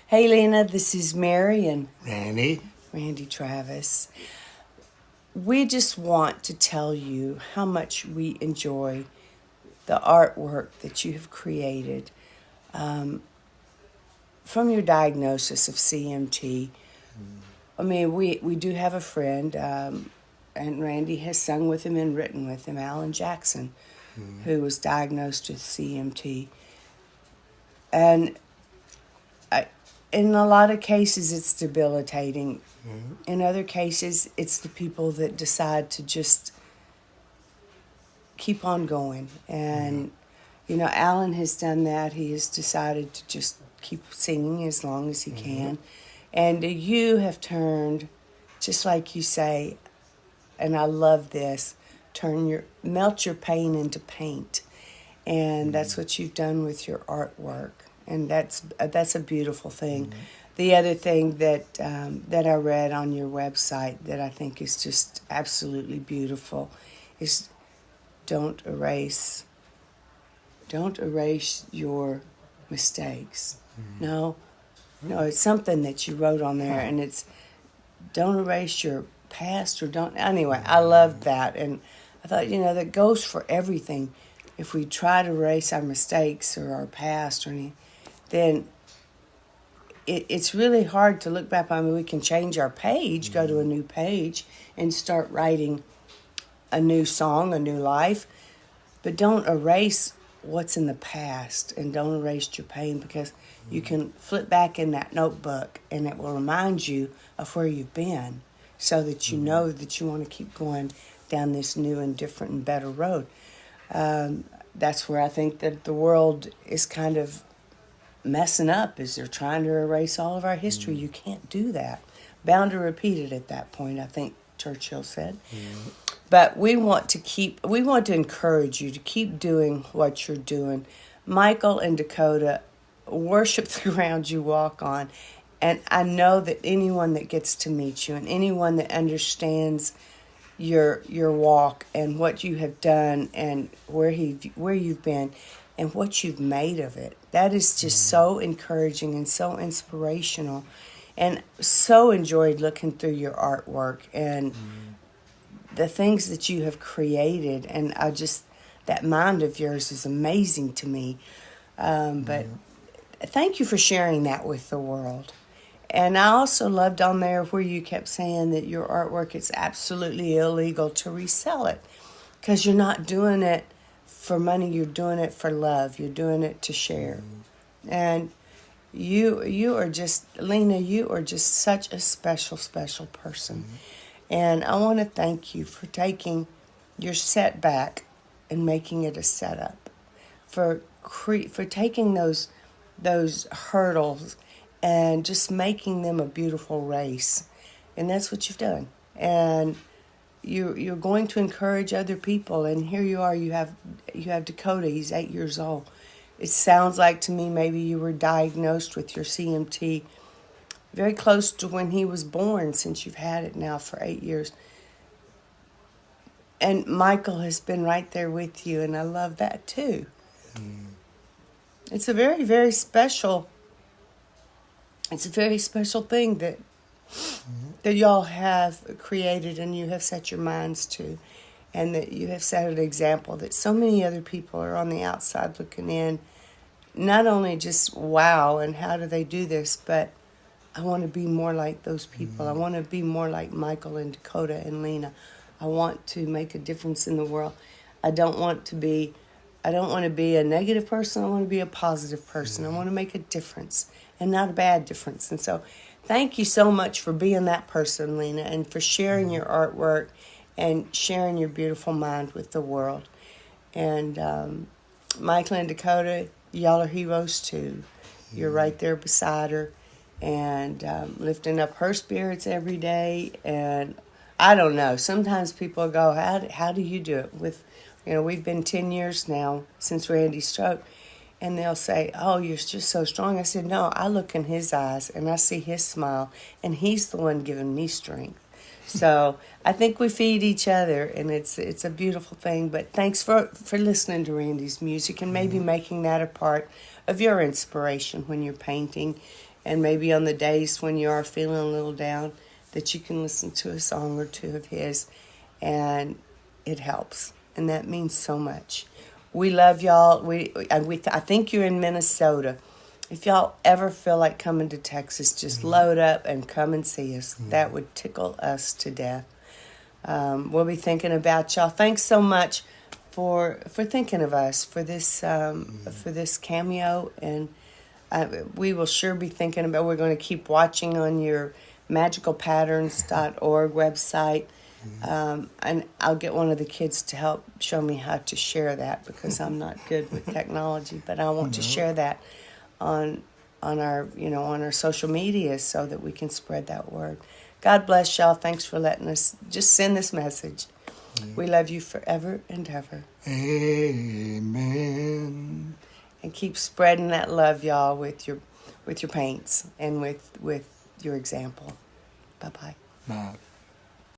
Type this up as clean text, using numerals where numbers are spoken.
Hey, Lena, this is Mary and Randy Travis. We just want to tell you how much we enjoy the artwork that you have created from your diagnosis of CMT. I mean, we do have a friend, and Randy has sung with him and written with him, Alan Jackson, who was diagnosed with CMT. And in a lot of cases, it's debilitating. In other cases, it's the people that decide to just keep on going. And, Alan has done that. He has decided to just keep singing as long as he can. And you have turned, just like you say, and I love this, melt your pain into paint. And that's what you've done with your artwork. And that's a beautiful thing. The other thing that I read on your website that I think is just absolutely beautiful is don't erase your mistakes. No, it's something that you wrote on there, and it's don't erase your past anyway, I love that. And I thought, that goes for everything. If we try to erase our mistakes or our past or anything, then it's really hard to look back. I mean, we can change our page, go to a new page, and start writing a new song, a new life. But don't erase what's in the past, and don't erase your pain, because you can flip back in that notebook, and it will remind you of where you've been, so that you know that you want to keep going down this new and different and better road. That's where I think that the world is kind of messing up, is they're trying to erase all of our history. You can't do that. Bound to repeat it at that point, I think Churchill said. But we want to encourage you to keep doing what you're doing. Michael and Dakota worship the ground you walk on. And I know that anyone that gets to meet you and anyone that understands your walk and what you have done and where you've been and what you've made of it, that is just so encouraging and so inspirational, and so enjoyed looking through your artwork and the things that you have created. And that mind of yours is amazing to me. But thank you for sharing that with the world. And I also loved on there where you kept saying that your artwork, it's absolutely illegal to resell it, because you're not doing it for money, you're doing it for love, you're doing it to share. And you are just, Lena, you are just such a special, special person. And I want to thank you for taking your setback and making it a setup, for taking those hurdles and just making them a beautiful race. And that's what you've done. And you're going to encourage other people. And here you are, you have Dakota, he's 8 years old. It sounds like to me maybe you were diagnosed with your CMT very close to when he was born, since you've had it now for 8 years. And Michael has been right there with you, and I love that too. It's a very, very special thing that y'all have created and you have set your minds to, and that you have set an example that so many other people are on the outside looking in, not only just wow, and how do they do this, but I want to be more like those people. I want to be more like Michael and Dakota and Lena. I want to make a difference in the world. I don't want to be a negative person. I want to be a positive person. I want to make a difference, and not a bad difference. And so thank you so much for being that person, Lena, and for sharing your artwork and sharing your beautiful mind with the world. And Michael and Dakota, y'all are heroes too. You're right there beside her, and lifting up her spirits every day. And I don't know, sometimes people go, how do you do it? We've been 10 years now since Randy's stroke, and they'll say, oh, you're just so strong. I said, no, I look in his eyes and I see his smile, and he's the one giving me strength. So I think we feed each other, and it's a beautiful thing. But thanks for listening to Randy's music and maybe making that a part of your inspiration when you're painting, and maybe on the days when you are feeling a little down, that you can listen to a song or two of his, and it helps, and that means so much. We love y'all. I think you're in Minnesota. If y'all ever feel like coming to Texas, just load up and come and see us. That would tickle us to death. We'll be thinking about y'all. Thanks so much for thinking of us for this cameo, and we will sure be thinking about. We're going to keep watching on your magicalpatterns.org website, and I'll get one of the kids to help show me how to share that, because I'm not good with technology, but I want to share that on our social media so that we can spread that word. God bless y'all. Thanks for letting us just send this message. We love you forever and ever. Amen. And keep spreading that love, y'all, with your paints and with your example. Bye-bye. Bye.